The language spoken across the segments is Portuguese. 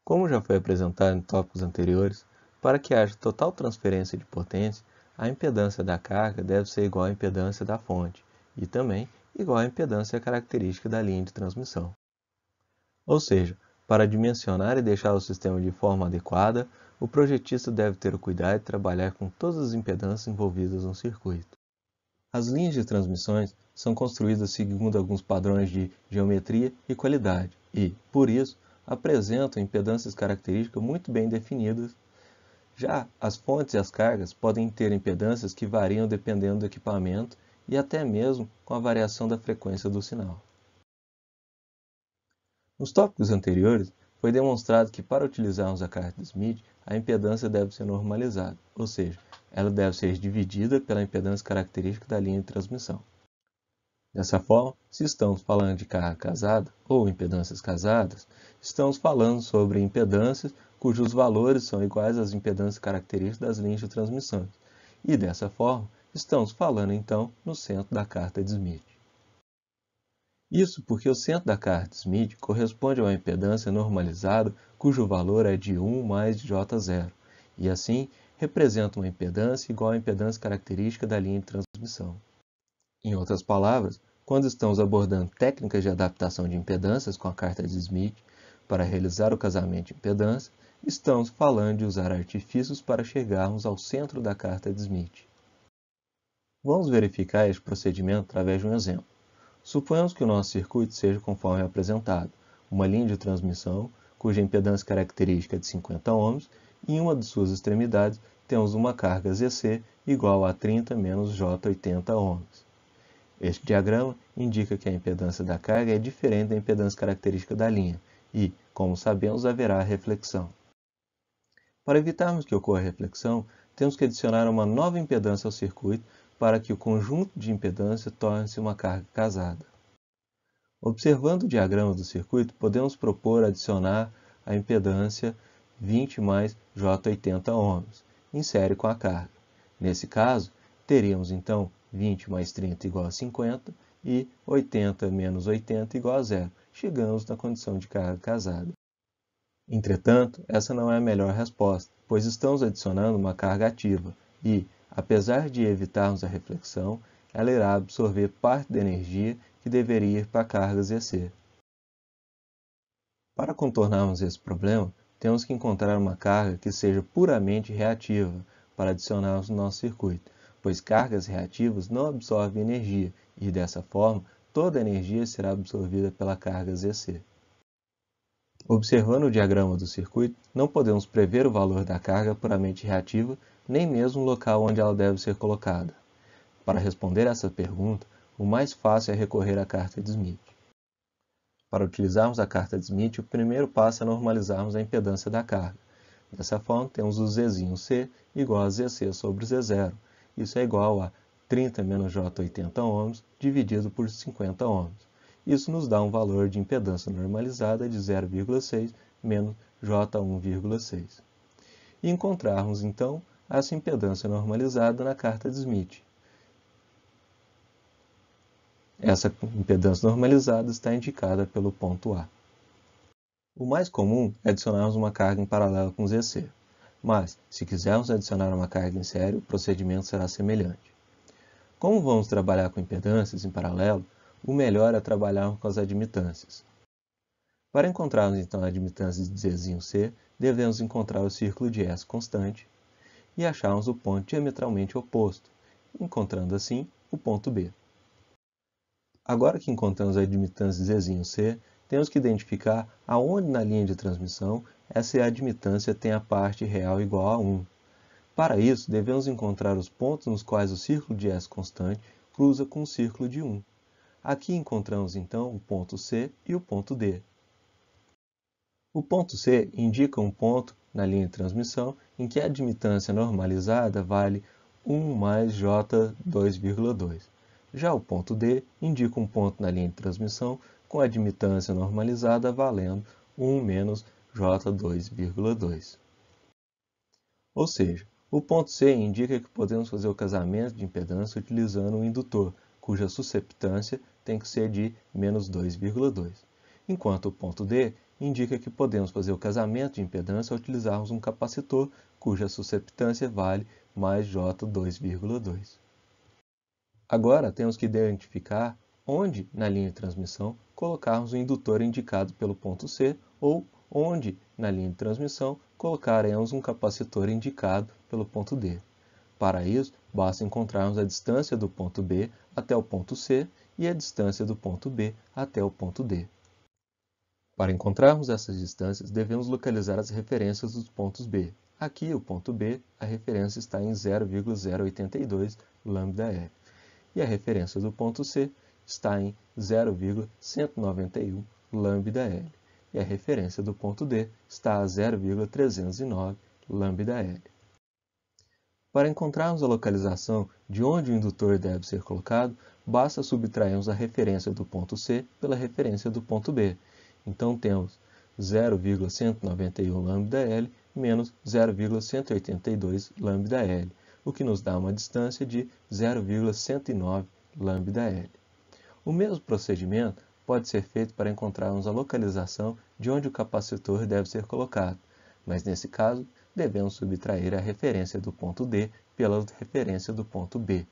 Como já foi apresentado em tópicos anteriores, para que haja total transferência de potência, a impedância da carga deve ser igual à impedância da fonte e também igual à impedância característica da linha de transmissão. Ou seja, para dimensionar e deixar o sistema de forma adequada, o projetista deve ter o cuidado de trabalhar com todas as impedâncias envolvidas no circuito. As linhas de transmissões são construídas segundo alguns padrões de geometria e qualidade e, por isso, apresentam impedâncias características muito bem definidas. Já as fontes e as cargas podem ter impedâncias que variam dependendo do equipamento e até mesmo com a variação da frequência do sinal. Nos tópicos anteriores, foi demonstrado que para utilizarmos a carta de Smith, a impedância deve ser normalizada, ou seja, ela deve ser dividida pela impedância característica da linha de transmissão. Dessa forma, se estamos falando de carga casada ou impedâncias casadas, estamos falando sobre impedâncias cujos valores são iguais às impedâncias características das linhas de transmissão. E dessa forma, estamos falando então no centro da carta de Smith. Isso porque o centro da carta de Smith corresponde a uma impedância normalizada cujo valor é de 1 mais J0, e assim representa uma impedância igual à impedância característica da linha de transmissão. Em outras palavras, quando estamos abordando técnicas de adaptação de impedâncias com a carta de Smith para realizar o casamento de impedância, estamos falando de usar artifícios para chegarmos ao centro da carta de Smith. Vamos verificar este procedimento através de um exemplo. Suponhamos que o nosso circuito seja conforme apresentado, uma linha de transmissão cuja impedância característica é de 50 ohms e em uma de suas extremidades temos uma carga ZC igual a 30 menos J80 ohms. Este diagrama indica que a impedância da carga é diferente da impedância característica da linha e, como sabemos, haverá reflexão. Para evitarmos que ocorra reflexão, temos que adicionar uma nova impedância ao circuito para que o conjunto de impedância torne-se uma carga casada. Observando o diagrama do circuito, podemos propor adicionar a impedância 20 mais J80 ohms, em série com a carga. Nesse caso, teríamos então 20 mais 30 igual a 50 e 80 menos 80 igual a 0. Chegamos na condição de carga casada. Entretanto, essa não é a melhor resposta, pois estamos adicionando uma carga ativa e, apesar de evitarmos a reflexão, ela irá absorver parte da energia que deveria ir para a carga ZC. Para contornarmos esse problema, temos que encontrar uma carga que seja puramente reativa para adicionarmos no nosso circuito, pois cargas reativas não absorvem energia e, dessa forma, toda a energia será absorvida pela carga ZC. Observando o diagrama do circuito, não podemos prever o valor da carga puramente reativa, nem mesmo o local onde ela deve ser colocada. Para responder essa pergunta, o mais fácil é recorrer à carta de Smith. Para utilizarmos a carta de Smith, o primeiro passo é normalizarmos a impedância da carga. Dessa forma, temos o Z'C igual a Zc sobre Z0. Isso é igual a 30 menos J80 ohms dividido por 50 ohms. Isso nos dá um valor de impedância normalizada de 0,6 menos J1,6. E encontrarmos, então, essa impedância normalizada na carta de Smith. Essa impedância normalizada está indicada pelo ponto A. O mais comum é adicionarmos uma carga em paralelo com Zc, mas, se quisermos adicionar uma carga em série, o procedimento será semelhante. Como vamos trabalhar com impedâncias em paralelo, o melhor é trabalharmos com as admitâncias. Para encontrarmos então a admitância de Z'C, devemos encontrar o círculo de S constante e acharmos o ponto diametralmente oposto, encontrando assim o ponto B. Agora que encontramos a admitância de Z'C, temos que identificar aonde na linha de transmissão essa admitância tem a parte real igual a 1. Para isso, devemos encontrar os pontos nos quais o círculo de S constante cruza com o círculo de 1. Aqui encontramos então o ponto C e o ponto D. O ponto C indica um ponto na linha de transmissão em que a admitância normalizada vale 1 mais J2,2. Já o ponto D indica um ponto na linha de transmissão com a admitância normalizada valendo 1 menos J2,2. Ou seja, o ponto C indica que podemos fazer o casamento de impedância utilizando um indutor, cuja susceptância tem que ser de menos 2,2. enquanto o ponto D indica que podemos fazer o casamento de impedância ao utilizarmos um capacitor cuja susceptância vale mais J2,2. Agora temos que identificar onde, na linha de transmissão, colocarmos o indutor indicado pelo ponto C ou onde, na linha de transmissão, colocaremos um capacitor indicado pelo ponto D. Para isso, basta encontrarmos a distância do ponto B até o ponto C e a distância do ponto B até o ponto D. Para encontrarmos essas distâncias, devemos localizar as referências dos pontos B. Aqui, o ponto B, a referência está em 0,082 lambda-L. E a referência do ponto C está em 0,191 lambda-L. E a referência do ponto D está a 0,309 lambda-L. Para encontrarmos a localização de onde o indutor deve ser colocado, basta subtrairmos a referência do ponto C pela referência do ponto B. Então temos 0,191 lambda-L menos 0,182 lambda-L, o que nos dá uma distância de 0,109 lambda-L. O mesmo procedimento pode ser feito para encontrarmos a localização de onde o capacitor deve ser colocado, mas nesse caso devemos subtrair a referência do ponto D pela referência do ponto B.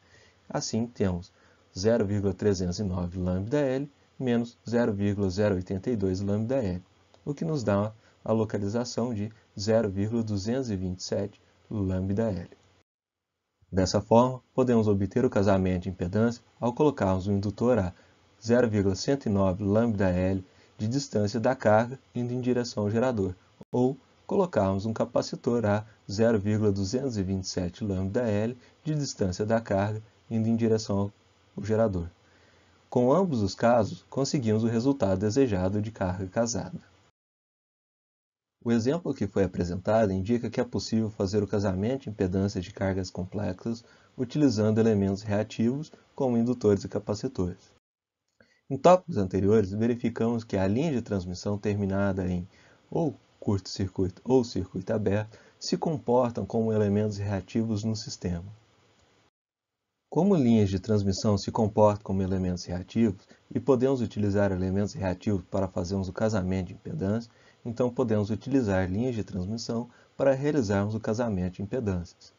Assim temos 0,309 lambda-L menos 0,082 lambda-L, o que nos dá a localização de 0,227 lambda-L. Dessa forma, podemos obter o casamento de impedância ao colocarmos o indutor a 0,109 lambda-L de distância da carga indo em direção ao gerador, ou colocarmos um capacitor a 0,227 lambda-L de distância da carga indo em direção ao gerador. Com ambos os casos, conseguimos o resultado desejado de carga casada. O exemplo que foi apresentado indica que é possível fazer o casamento de impedância de cargas complexas utilizando elementos reativos como indutores e capacitores. Em tópicos anteriores, verificamos que a linha de transmissão terminada em ou curto-circuito ou circuito aberto se comportam como elementos reativos no sistema. Como linhas de transmissão se comportam como elementos reativos e podemos utilizar elementos reativos para fazermos o casamento de impedância, então podemos utilizar linhas de transmissão para realizarmos o casamento de impedâncias.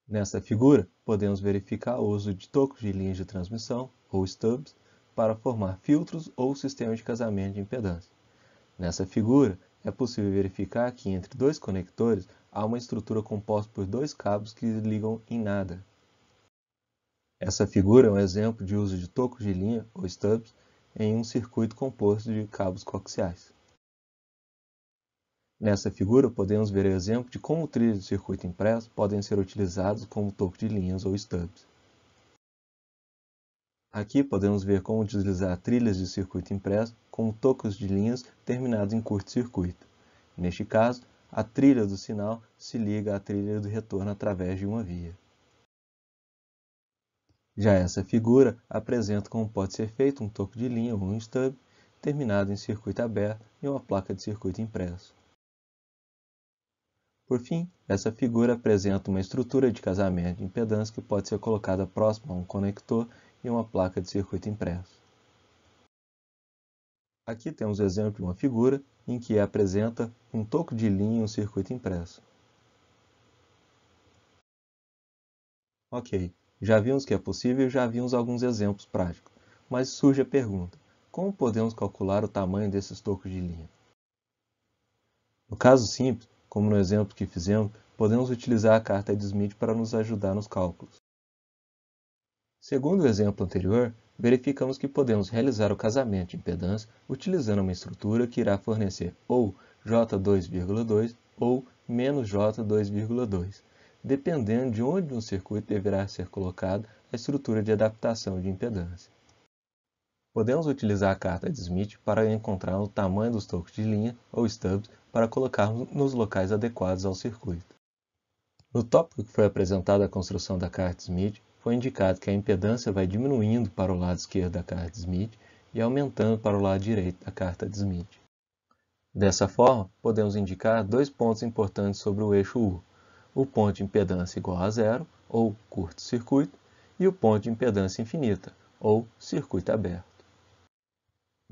Nesta figura, podemos verificar o uso de tocos de linhas de transmissão, ou stubs, para formar filtros ou sistemas de casamento de impedância. Nessa figura, é possível verificar que entre dois conectores há uma estrutura composta por dois cabos que ligam em nada. Essa figura é um exemplo de uso de tocos de linha, ou stubs, em um circuito composto de cabos coaxiais. Nessa figura, podemos ver o exemplo de como trilhos de circuito impresso podem ser utilizados como tocos de linhas ou stubs. Aqui podemos ver como utilizar trilhas de circuito impresso como tocos de linhas terminados em curto-circuito. Neste caso, a trilha do sinal se liga à trilha do retorno através de uma via. Já essa figura apresenta como pode ser feito um toco de linha ou um stub terminado em circuito aberto e uma placa de circuito impresso. Por fim, essa figura apresenta uma estrutura de casamento de impedância que pode ser colocada próxima a um conector e uma placa de circuito impresso. Aqui temos o exemplo de uma figura em que apresenta um toco de linha e um circuito impresso. Ok, já vimos que é possível e já vimos alguns exemplos práticos, mas surge a pergunta: como podemos calcular o tamanho desses tocos de linha? No caso simples, como no exemplo que fizemos, podemos utilizar a carta de Smith para nos ajudar nos cálculos. Segundo o exemplo anterior, verificamos que podemos realizar o casamento de impedância utilizando uma estrutura que irá fornecer ou J2,2 ou menos J2,2, dependendo de onde no circuito deverá ser colocada a estrutura de adaptação de impedância. Podemos utilizar a carta de Smith para encontrar o tamanho dos tocos de linha ou stubs para colocarmos nos locais adequados ao circuito. No tópico que foi apresentada a construção da carta de Smith, foi indicado que a impedância vai diminuindo para o lado esquerdo da carta de Smith e aumentando para o lado direito da carta de Smith. Dessa forma, podemos indicar dois pontos importantes sobre o eixo U: o ponto de impedância igual a zero, ou curto-circuito, e o ponto de impedância infinita, ou circuito aberto.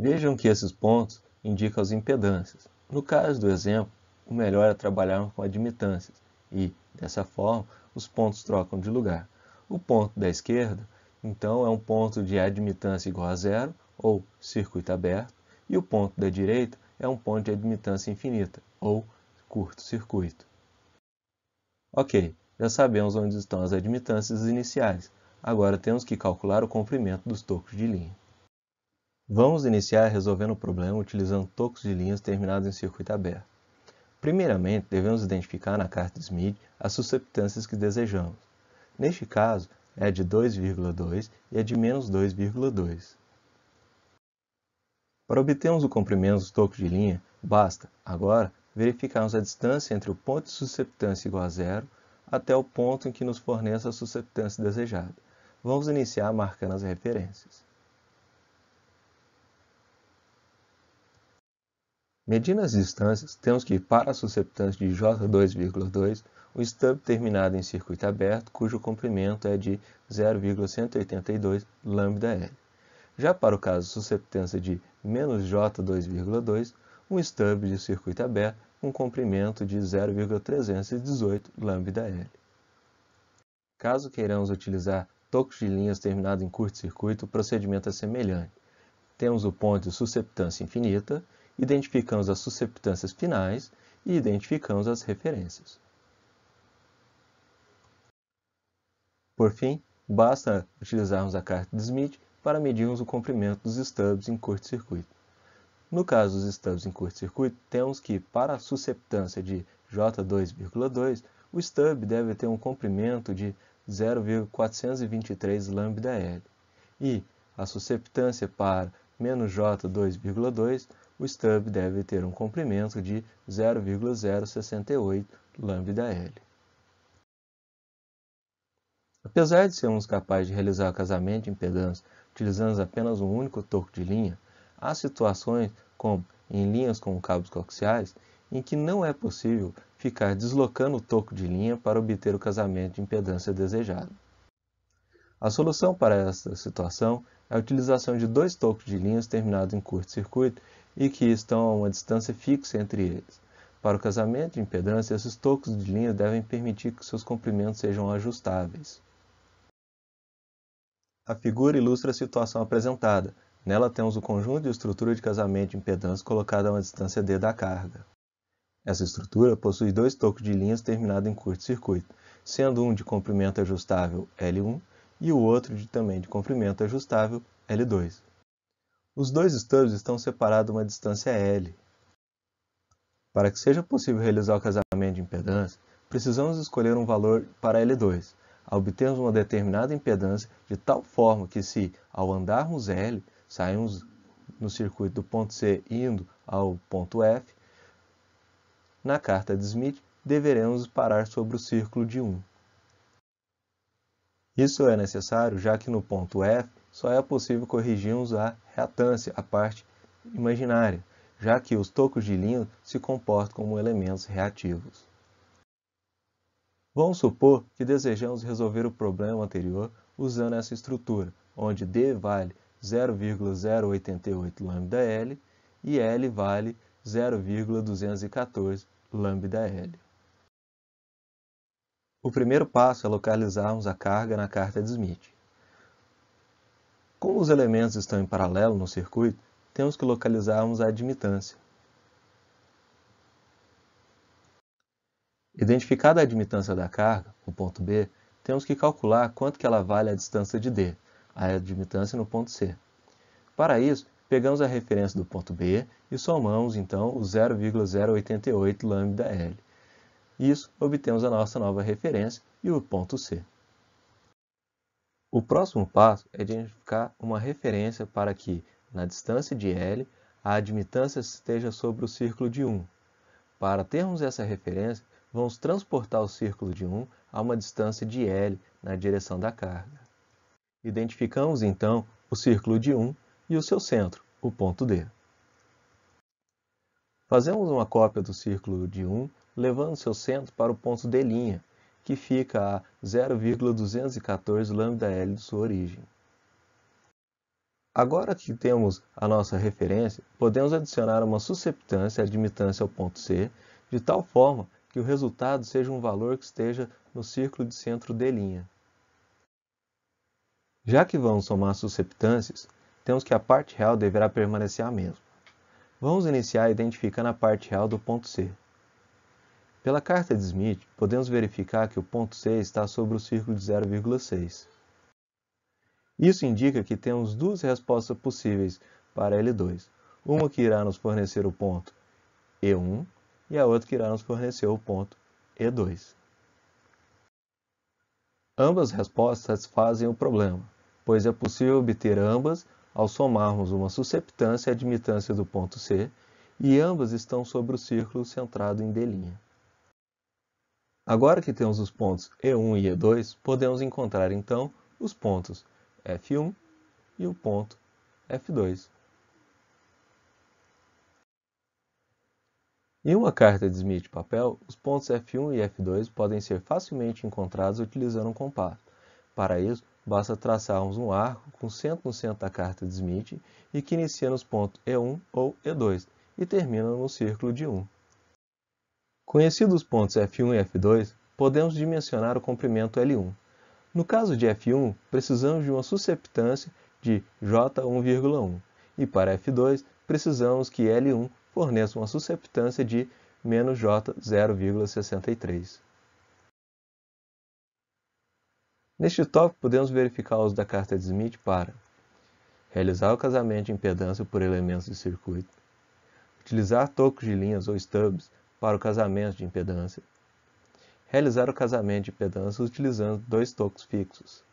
Vejam que esses pontos indicam as impedâncias. No caso do exemplo, o melhor é trabalharmos com admitâncias e, dessa forma, os pontos trocam de lugar. O ponto da esquerda, então, é um ponto de admitância igual a zero, ou circuito aberto, e o ponto da direita é um ponto de admitância infinita, ou curto-circuito. Ok, já sabemos onde estão as admitâncias iniciais. Agora temos que calcular o comprimento dos tocos de linha. Vamos iniciar resolvendo o problema utilizando tocos de linhas terminados em circuito aberto. Primeiramente, devemos identificar na carta Smith as susceptâncias que desejamos. Neste caso, é a de 2,2 e a de menos 2,2. Para obtermos o comprimento dos tocos de linha, basta, agora, verificarmos a distância entre o ponto de susceptância igual a zero até o ponto em que nos forneça a susceptância desejada. Vamos iniciar marcando as referências. Medindo as distâncias, temos que, para a susceptância de J2,2, o stub terminado em circuito aberto, cujo comprimento é de 0,182 lambda-L. Já para o caso de susceptância de menos J2,2, um stub de circuito aberto com comprimento de 0,318 lambda-L. Caso queiramos utilizar tocos de linhas terminados em curto-circuito, o procedimento é semelhante. Temos o ponto de susceptância infinita, identificamos as susceptâncias finais e identificamos as referências. Por fim, basta utilizarmos a carta de Smith para medirmos o comprimento dos stubs em curto-circuito. No caso dos stubs em curto-circuito, temos que, para a susceptância de J2,2, o stub deve ter um comprimento de 0,423 lambda-L. E a susceptância para menos J2,2, o stub deve ter um comprimento de 0,068 lambda-L. Apesar de sermos capazes de realizar o casamento de impedância utilizando apenas um único toco de linha, há situações, como em linhas com cabos coaxiais, em que não é possível ficar deslocando o toco de linha para obter o casamento de impedância desejado. A solução para esta situação é a utilização de dois tocos de linhas terminados em curto-circuito e que estão a uma distância fixa entre eles. Para o casamento de impedância, esses tocos de linha devem permitir que seus comprimentos sejam ajustáveis. A figura ilustra a situação apresentada. Nela temos o conjunto de estrutura de casamento de impedância colocado a uma distância d da carga. Essa estrutura possui dois tocos de linhas terminados em curto-circuito, sendo um de comprimento ajustável L1 e o outro também de comprimento ajustável L2. Os dois stubs estão separados a uma distância L. Para que seja possível realizar o casamento de impedância, precisamos escolher um valor para L2. Obtemos uma determinada impedância de tal forma que se, ao andarmos L, saímos no circuito do ponto C indo ao ponto F, na carta de Smith, deveremos parar sobre o círculo de 1. Isso é necessário já que no ponto F só é possível corrigirmos a reatância, a parte imaginária, já que os tocos de linha se comportam como elementos reativos. Vamos supor que desejamos resolver o problema anterior usando essa estrutura, onde D vale 0,088 lambda-L e L vale 0,214 lambda-L. O primeiro passo é localizarmos a carga na carta de Smith. Como os elementos estão em paralelo no circuito, temos que localizarmos a admitância. Identificada a admitância da carga, o ponto B, temos que calcular quanto que ela vale à distância de D, a admitância no ponto C. Para isso, pegamos a referência do ponto B e somamos então o 0,088 lambda-L. Isso, obtemos a nossa nova referência e o ponto C. O próximo passo é identificar uma referência para que, na distância de L, a admitância esteja sobre o círculo de 1. Para termos essa referência, vamos transportar o círculo de 1 a uma distância de L na direção da carga. Identificamos então o círculo de 1 e o seu centro, o ponto D. Fazemos uma cópia do círculo de 1, levando seu centro para o ponto D', que fica a 0,214 lambda-L de sua origem. Agora que temos a nossa referência, podemos adicionar uma susceptância admitância ao ponto C, de tal forma que o resultado seja um valor que esteja no círculo de centro D'. Já que vamos somar susceptâncias, temos que a parte real deverá permanecer a mesma. Vamos iniciar identificando a parte real do ponto C. Pela carta de Smith, podemos verificar que o ponto C está sobre o círculo de 0,6. Isso indica que temos duas respostas possíveis para L2. Uma que irá nos fornecer o ponto E1 e a outra que irá nos fornecer o ponto E2. Ambas respostas satisfazem o problema, pois é possível obter ambas ao somarmos uma susceptância e admitância do ponto C, e ambas estão sobre o círculo centrado em D'. Agora que temos os pontos E1 e E2, podemos encontrar então os pontos F1 e o ponto F2. Em uma carta de Smith de papel, os pontos F1 e F2 podem ser facilmente encontrados utilizando um compasso. Para isso, basta traçarmos um arco com centro no centro da carta de Smith e que inicia nos pontos E1 ou E2 e termina no círculo de 1. Conhecidos os pontos F1 e F2, podemos dimensionar o comprimento L1. No caso de F1, precisamos de uma susceptância de J1,1 e para F2, precisamos que L1 forneça uma susceptância de menos J 0,63. Neste tópico, podemos verificar o uso da carta de Smith para realizar o casamento de impedância por elementos de circuito, utilizar tocos de linhas ou stubs para o casamento de impedância, realizar o casamento de impedância utilizando dois tocos fixos,